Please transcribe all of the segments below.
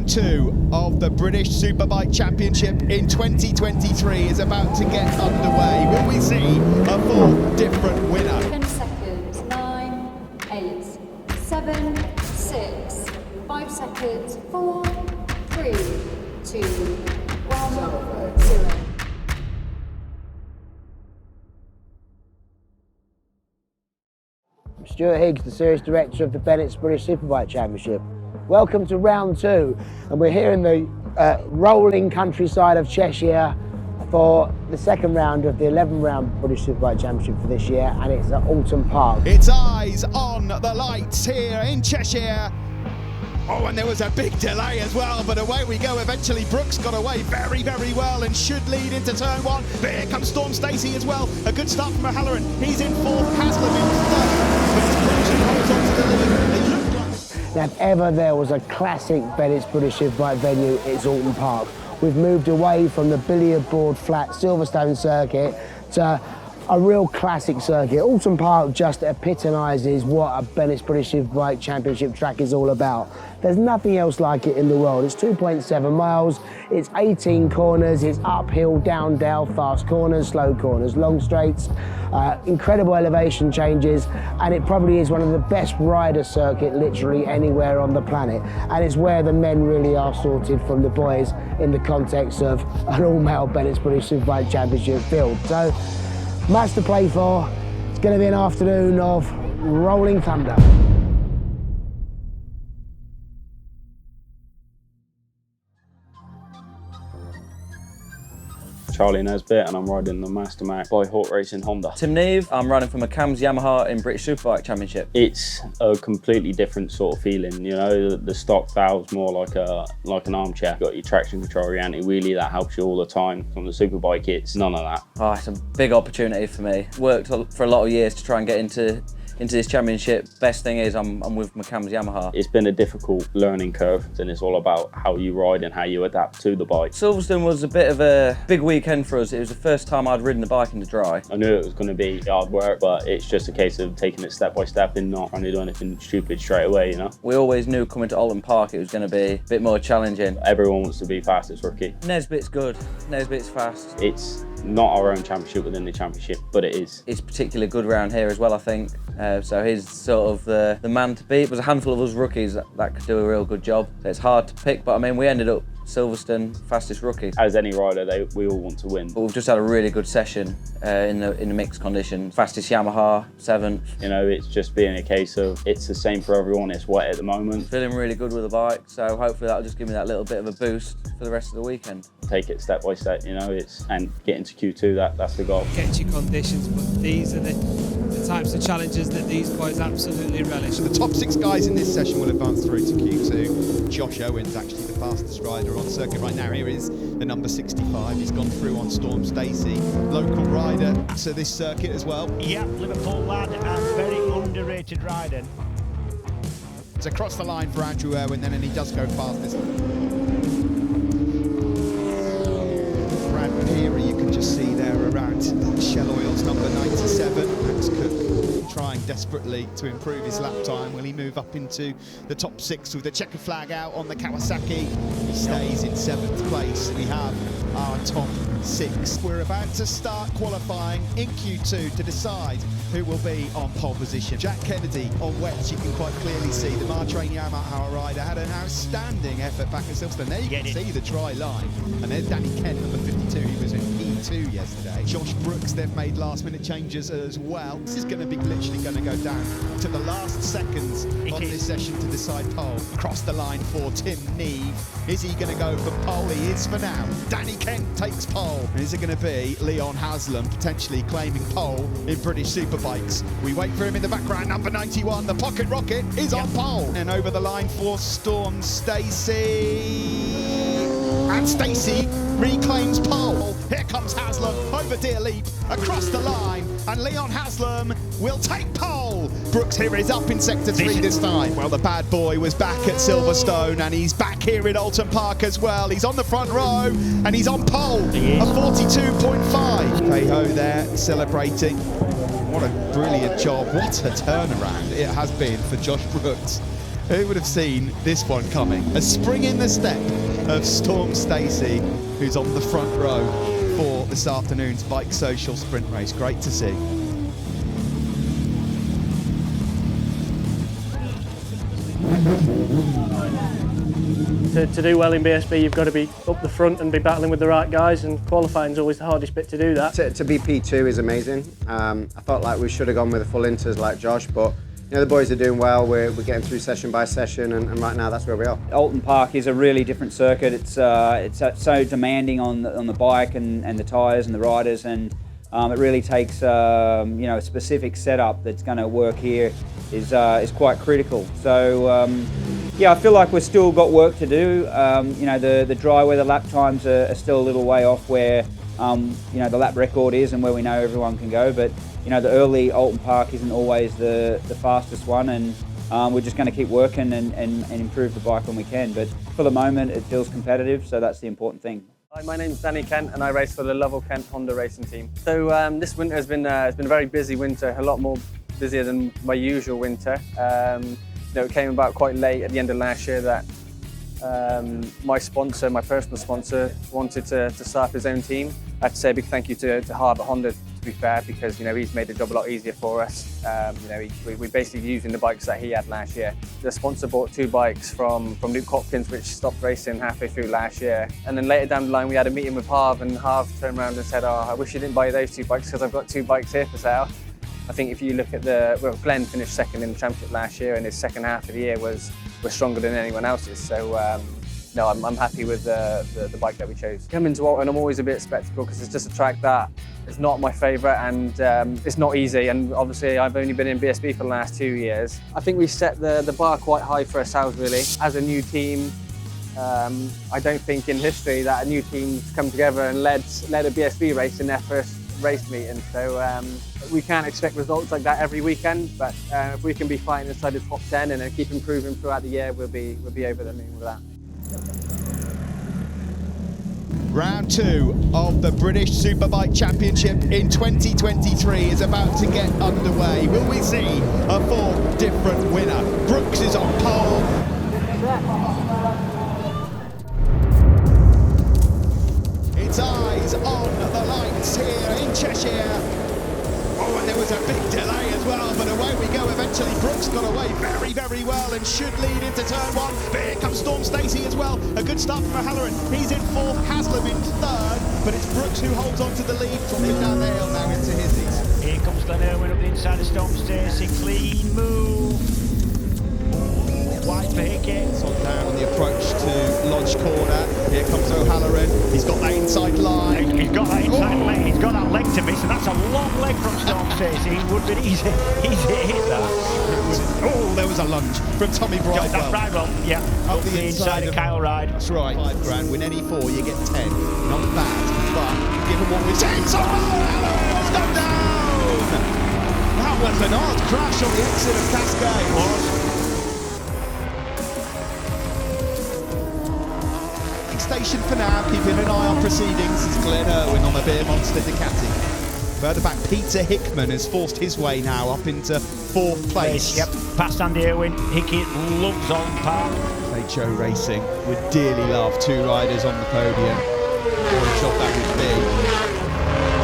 Round 2 of the British Superbike Championship in 2023 is about to get underway. Will we see a full different winner? 10 seconds, 9, 8, 7, 6, 5 seconds, 4, 3, 2, 1, 0. I'm Stuart Higgs, the Series Director of the Bennetts British Superbike Championship. Welcome to round 2, and we're here in the rolling countryside of Cheshire for the second round of the 11-round British Superbike Championship for this year, and it's at Oulton Park. It's eyes on the lights here in Cheshire. Oh, and there was a big delay as well, but away we go. Eventually, Brooks got away very, very well and should lead into turn 1. But here comes Storm Stacey as well. A good start from O'Halloran. He's in 4th, Haslam in 3rd. But his prediction holds on to the lead. They look like... Now, if ever there was a classic Bennetts British Superbike venue, it's Oulton Park. We've moved away from the billiard board flat Silverstone circuit to a real classic circuit. Oulton Park just epitomises what a Bennetts British Superbike Championship track is all about. There's nothing else like it in the world. It's 2.7 miles, it's 18 corners, it's uphill, down dale, fast corners, slow corners, long straights, incredible elevation changes, and it probably is one of the best rider circuit literally anywhere on the planet. And it's where the men really are sorted from the boys in the context of an all-male Bennetts British Superbike Championship field. So, much to play for. It's going to be an afternoon of rolling thunder. Charlie Nesbitt, and I'm riding the Master Mac by Hawk Racing Honda. Tim Neve, I'm riding for McCann's Yamaha in British Superbike Championship. It's a completely different sort of feeling, you know. The stock valve's more like an armchair. You've got your traction control, your anti-wheelie, that helps you all the time. On the Superbike, it's none of that. Oh, it's a big opportunity for me. Worked for a lot of years to try and get into this championship. Best thing is I'm with McCann's Yamaha. It's been a difficult learning curve, and it's all about how you ride and how you adapt to the bike. Silverstone was a bit of a big weekend for us. It was the first time I'd ridden the bike in the dry. I knew it was going to be hard work, but it's just a case of taking it step by step and not trying to do anything stupid straight away, you know. We always knew coming to Oulton Park it was going to be a bit more challenging. Everyone wants to be fastest rookie. Nesbitt's good. Nesbitt's fast. It's not our own championship within the championship, but it is. It's particularly good round here as well, I think. So he's sort of the man to beat. There's a handful of us rookies that could do a real good job. So it's hard to pick, but I mean, we ended up Silverstone, fastest rookie. As any rider, we all want to win. But we've just had a really good session in the mixed conditions. Fastest Yamaha, 7th. You know, it's just being a case of it's the same for everyone. It's wet at the moment. Feeling really good with the bike, so hopefully that'll just give me that little bit of a boost for the rest of the weekend. Take it step by step, you know, and get into Q2. That's the goal. Sketchy conditions, but these are the types of challenges that these boys absolutely relish. So the top 6 guys in this session will advance through to Q2. Josh Owen's actually the fastest rider on circuit right now. Here is the number 65. He's gone through on Storm Stacey, local rider to this circuit as well. Yep, Liverpool lad and very underrated rider. It's across the line for Andrew Irwin then, and he does go fastest. Brad Peary, you can just see there around Shell Oil's number 97. Max Cook trying desperately to improve his lap time. Will he move up into the top 6 with the checker flag out on the Kawasaki? He stays in 7th place. We have our top 6. We're about to start qualifying in Q2 to decide who will be on pole position. Jack Kennedy on wets, you can quite clearly see the Martrain Yamaha rider had an outstanding effort back at Silverstone. There you can see the dry line. And then Danny Kent, number 52, he was in P2 yesterday. Josh Brooks, they've made last minute changes as well. This is going to be literally going to go down to the last seconds on this session to decide pole. Across the line for Tim Neve. Is he going to go for pole? He is for now. Danny Kent takes pole. And is it going to be Leon Haslam potentially claiming pole in British Superbikes? We wait for him in the background, number 91. The Pocket Rocket is on pole. And over the line for Storm Stacey. And Stacey reclaims pole. Here comes Haslam over Deer Leap, across the line, and Leon Haslam will take pole. Brooks here is up in sector 3 this time. Well, the bad boy was back at Silverstone, and he's back here in Oulton Park as well. He's on the front row, and he's on pole, a 42.5. Hey-ho there, celebrating. What a brilliant job. What a turnaround it has been for Josh Brooks. Who would have seen this one coming? A spring in the step of Storm Stacey, who's on the front row for this afternoon's BikeSocial sprint race. Great to see. To do well in BSB, you've got to be up the front and be battling with the right guys, and qualifying is always the hardest bit to do that. To be P2 is amazing. I felt like we should have gone with a full inters like Josh, but you know, the boys are doing well. We're getting through session by session, and right now that's where we are. Oulton Park is a really different circuit. It's so demanding on the bike and the tyres and the riders, and it really takes you know, a specific setup that's going to work here is quite critical. So yeah, I feel like we've still got work to do. You know, the dry weather lap times are still a little way off where you know, the lap record is and where we know everyone can go. But you know, the early Oulton Park isn't always the fastest one, and we're just going to keep working and improve the bike when we can. But for the moment, it feels competitive, so that's the important thing. Hi, my name's Danny Kent and I race for the Lovell Kent Honda racing team. So this winter has been a very busy winter, a lot more busier than my usual winter. You know, it came about quite late at the end of last year that my sponsor, my personal sponsor, wanted to start his own team. I have to say a big thank you to Harbour Honda, to be fair, because you know, he's made the job a lot easier for us. You know, we basically using the bikes that he had last year. The sponsor bought 2 bikes from Luke Hopkins, which stopped racing halfway through last year. And then later down the line, we had a meeting with Harv, and Harv turned around and said, "Oh, I wish you didn't buy those 2 bikes because I've got 2 bikes here for sale." I think if you look at Glenn finished second in the championship last year, and his second half of the year was stronger than anyone else's. So no, I'm happy with the bike that we chose. Coming to Oulton, I'm always a bit sceptical because it's just a track that is not my favourite, and it's not easy. And obviously, I've only been in BSB for the last 2 years. I think we set the bar quite high for ourselves, really. As a new team, I don't think in history that a new team's come together and led a BSB race in their first race meeting. So we can't expect results like that every weekend, but if we can be fighting inside the top 10 and then keep improving throughout the year, we'll be over the moon with that. Round 2 of the British Superbike Championship in 2023 is about to get underway. Will we see a 4th different winner? Brooks is on pole. It's eyes on the lights here in Cheshire. Oh, and there was a big delay as well, but away we go. Eventually Brooks got away very, very well and should lead into turn 1. But here comes Storm Stacey as well. A good start from O'Halloran. He's in 4th, Haslam in 3rd, but it's Brooks who holds on to the lead, dropping down the hill now into Hizzies. Here comes Glen Irwin up the inside of Storm Stacey. Clean move. Wide for Hickey. It's on down on the approach to Lodge Corner. Here comes O'Halloran. He's got that inside line. He's got that inside leg. He's got that leg to miss, and that's a long leg from Storm Stacey. It would have been easy hit that. Oh, there was a lunge from Tommy Bridewell. That's Bridewell, yeah. Up the inside of Kyle Ride. That's right. £5 win any 4, you get 10. Not bad, but given what we've seen so far, O'Halloran has gone down. That was an odd crash on the exit of Cascade. Station for now, keeping an eye on proceedings is Glen Irwin on the Beer Monster Ducati. Further back, Peter Hickman has forced his way now up into 4th place. Yep, past Andy Irwin. Hickey loves Oulton Park. HO Racing would dearly love 2 riders on the podium. What a job that would be.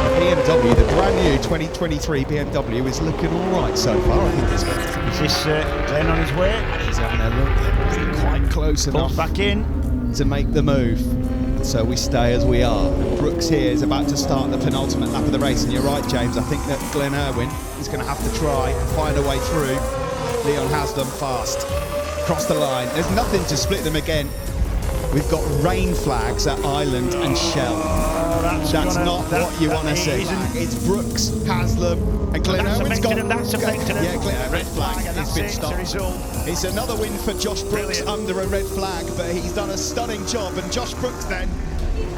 The BMW, the brand new 2023 BMW, is looking all right so far. I think it's Is this Glenn on his way? He's having a look. Quite close enough. Pulls back in to make the move. So we stay as we are. Brooks here is about to start the penultimate lap of the race, and you're right, James, I think that Glen Irwin is going to have to try and find a way through. Leon Haslam fast. Across the line. There's nothing to split them again. We've got rain flags at Island and Shell. That's not what you want to see. It's Brooks, Haslam, and Glen Irwin's gone. That's affected him. Yeah, Glen, red flag has been stopped. It's another win for Josh Brooks under a red flag, but he's done a stunning job, and Josh Brooks then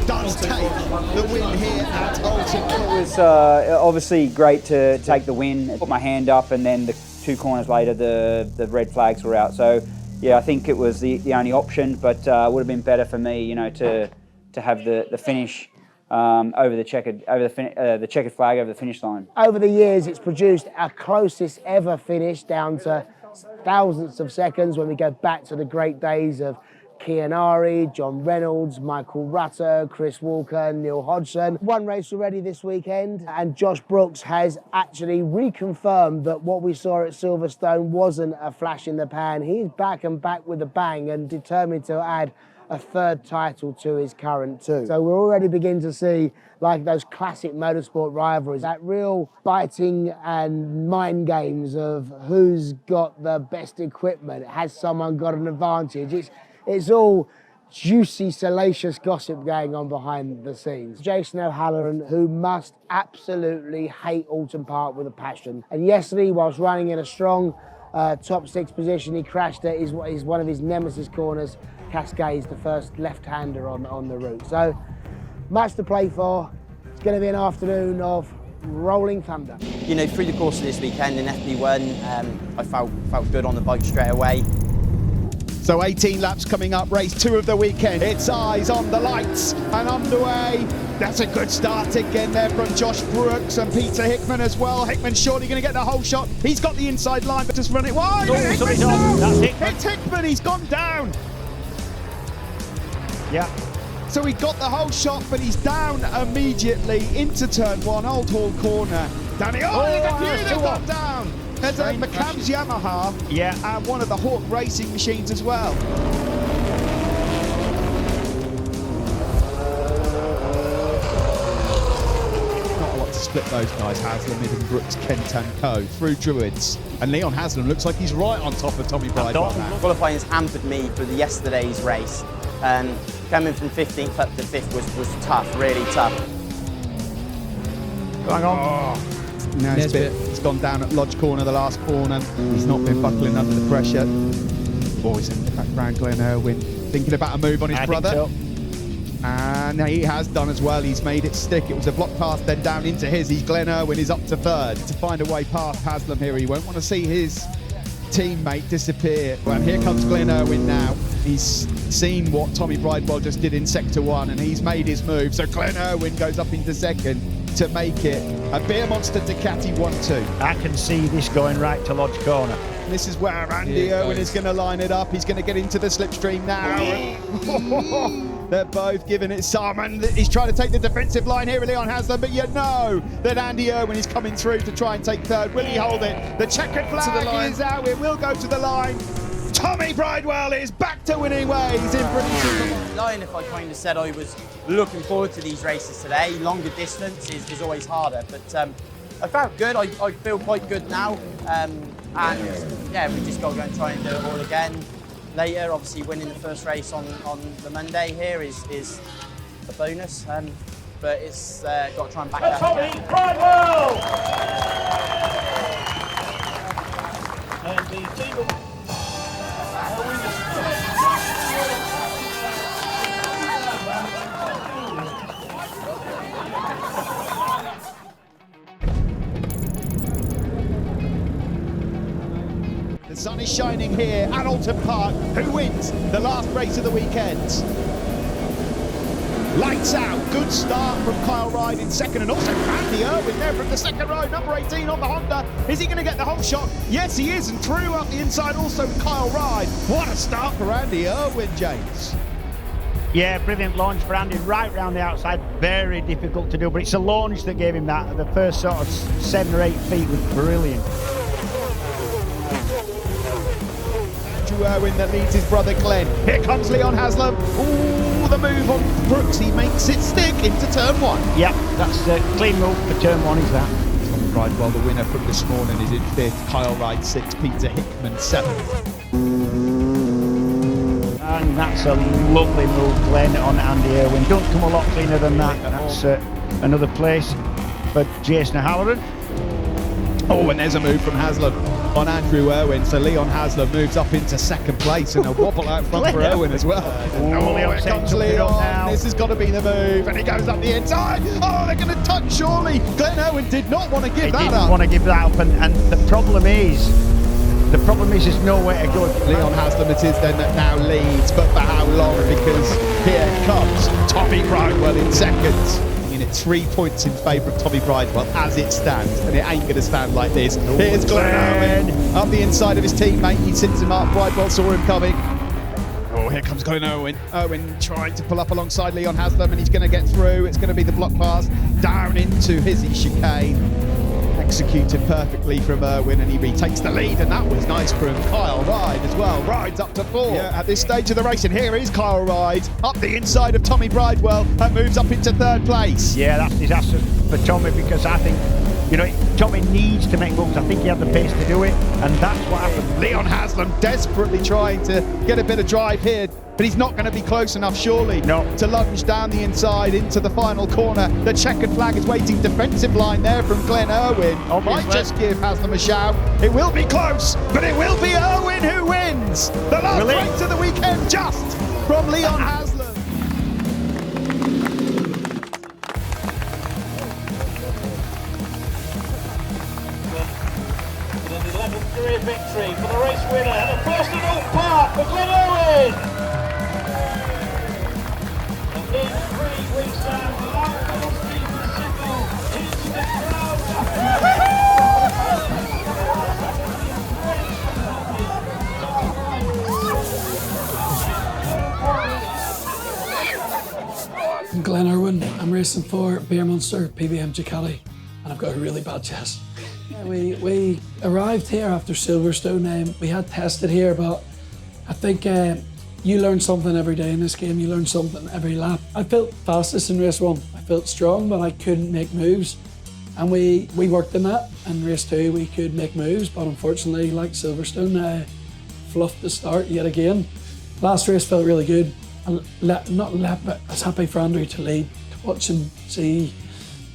does take the win here at Oulton. It was obviously great to take the win, put my hand up, and then the 2 corners later the red flags were out. So yeah, I think it was the only option, but would have been better for me, you know, to have the finish over the checkered flag over the finish line. Over the years, it's produced our closest ever finish down to thousandths of seconds when we go back to the great days of Kianari, John Reynolds, Michael Rutter, Chris Walker, Neil Hodgson. One race already this weekend, and Josh Brooks has actually reconfirmed that what we saw at Silverstone wasn't a flash in the pan. He's back and back with a bang and determined to add a third title to his current two. So we're already beginning to see like those classic motorsport rivalries, that real biting and mind games of who's got the best equipment. Has someone got an advantage? It's all juicy, salacious gossip going on behind the scenes. Jason O'Halloran, who must absolutely hate Oulton Park with a passion. And yesterday, whilst running in a strong top 6 position, he crashed at one of his nemesis corners, Cascades, the first left-hander on the route. So much to play for. It's going to be an afternoon of rolling thunder. You know, through the course of this weekend in FP1, I felt good on the bike straight away. So 18 laps coming up, race 2 of the weekend. It's eyes on the lights and underway. That's a good start again there from Josh Brooks and Peter Hickman as well. Hickman's surely going to get the whole shot. He's got the inside line, but just run it wide. Hickman's down. That's Hickman. It's Hickman, he's gone down. Yeah. So he got the whole shot, but he's down immediately into turn 1, Old Hall corner. Danny, they've gone down. There's a McCann's Yamaha, and one of the Hawk racing machines as well. Not a lot to split those guys, Haslam, Eden Brooks, Kent and Co. through Druids. And Leon Haslam looks like he's right on top of Tommy Bridewell now. Qualifying has hampered me for yesterday's race. Coming from 15th up to 5th was tough, really tough. Going on. Now he's gone down at Lodge Corner, the last corner. He's not been buckling under the pressure. Boys in the background, Glenn Irwin, thinking about a move on his brother. So. And he has done as well. He's made it stick. It was a block pass, then down into his. Glenn Irwin is up to 3rd to find a way past Haslam here. He won't want to see his teammate disappear. Well, here comes Glenn Irwin now. He's seen what Tommy Bridewell just did in Sector 1 and he's made his move. So Glenn Irwin goes up into 2nd to make it a Beer Monster Ducati 1-2. I can see this going right to Lodge Corner. This is where Andy Irwin is going to line it up. He's going to get into the slipstream now. They're both giving it some, and he's trying to take the defensive line here, Leon Haslam, but you know that Andy Irwin is coming through to try and take 3rd. Will he hold it? The checkered flag is out. It will go to the line. Tommy Bridewell is back to winning ways in British Superbike. Lying if I kind of said I was looking forward to these races today. Longer distance is always harder, but I felt good. I feel quite good now. And yeah, we just got to go and try and do it all again later. Obviously winning the first race on the Monday here is a bonus, but it's got to try and back that Tommy again. Bridewell! And the team The sun is shining here at Oulton Park. Who wins the last race of the weekend? Lights out, good start from Kyle Ride in 2nd, and also Andy Irwin there from the 2nd row, number 18 on the Honda. Is he going to get the whole shot? Yes, he is, and through up the inside also Kyle Ride. What a start for Andy Irwin, James. Yeah, brilliant launch for Andy, right round the outside. Very difficult to do, but it's a launch that gave him that. The first sort of 7 or 8 feet was brilliant. Irwin that leads his brother Glenn. Here comes Leon Haslam. Ooh, the move on Brooks. He makes it stick into turn 1. Yep, that's a clean move for turn 1, is that. Tommy Bridewell, the winner from this morning, is in 5th. Kyle Ride 6th. Peter Hickman 7th. And that's a lovely move, Glenn, on Andy Irwin. Don't come a lot cleaner than that. That's another place for Jason O'Halloran. Oh, and there's a move from Haslam on Andrew Irwin. So Leon Haslam moves up into 2nd place and a wobble out front for Irwin as well. Oh, here comes Leon. This has got to be the move. And he goes up the inside. Oh, they're going to touch surely. Glenn Irwin did not want to give that up. He didn't want to give that up. And the problem is there's nowhere to go. Leon Haslam it is then that now leads, but for how long? Because here comes Tommy Bridewell in 2nd. In it 3 points in favour of Tommy Bridewell as it stands, and it ain't going to stand like this. Here's Glenn Irwin up the inside of his teammate. He sits him up. Bridewell saw him coming. Oh, here comes Glenn Irwin. Irwin trying to pull up alongside Leon Haslam, and he's going to get through. It's going to be the block pass down into Hizzy chicane. Executed perfectly from Irwin, and he retakes the lead, and that was nice from Kyle Ride as well. Ride's up to 4 at this stage of the race, and here is Kyle Ride up the inside of Tommy Bridewell and moves up into 3rd place. Yeah, that's disastrous for Tommy, because I think, you know, Tommy needs to make moves. I think he had the pace to do it, and that's what happened. Leon Haslam desperately trying to get a bit of drive here, but he's not going to be close enough, surely, to lunge down the inside into the final corner. The checkered flag is waiting. Defensive line there from Glenn Irwin. Might just give Haslam a shout. It will be close, but it will be Irwin who wins. The last race of the weekend, just from Leon Haslam. An 11th career victory for the race winner and a first at Oulton Park for Glenn Irwin. In 3 weeks time, the local Stephen Sickle into the crowd. I'm Glenn Irwin. I'm racing for Beer Munster PBM Ducati, and I've got a really bad chest. We arrived here after Silverstone. We had tested here, but I think you learn something every day in this game. You learn something every lap. I felt fastest in race 1. I felt strong, but I couldn't make moves. And we worked in that. In race 2, we could make moves, but unfortunately, like Silverstone, fluffed the start yet again. Last race felt really good. But I was happy for Andrew to lead, to watch him see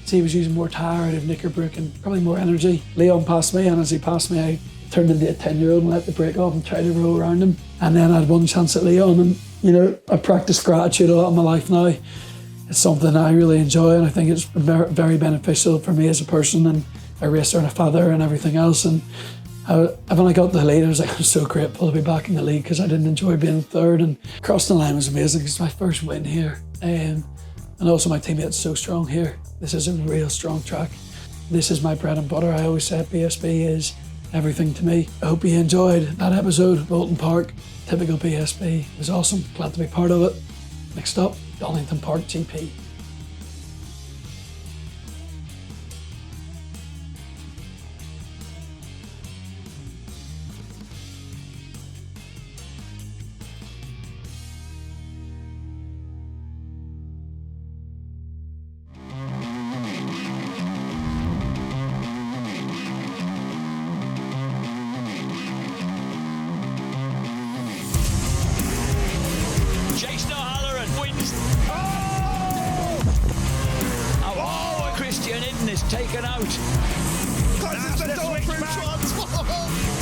he was using more tyre out of Knickerbrook and probably more energy. Leon passed me, and as he passed me, I turned into a 10-year-old and let the brake off and tried to roll around him. And then I had one chance at Leon, and you know, I practiced gratitude a lot in my life now. It's something I really enjoy, and I think it's very, very beneficial for me as a person and a racer and a father and everything else. And when I got the lead, I was like, I'm so grateful to be back in the lead, because I didn't enjoy being 3rd. And crossing the line was amazing, because it's my first win here. And also my teammates so strong here. This is a real strong track. This is my bread and butter. I always said BSB is everything to me. I hope you enjoyed that episode of Oulton Park. Typical BSB. It was awesome. Glad to be part of it. Next up, Donington Park GP. Taken out. Closes the door through front.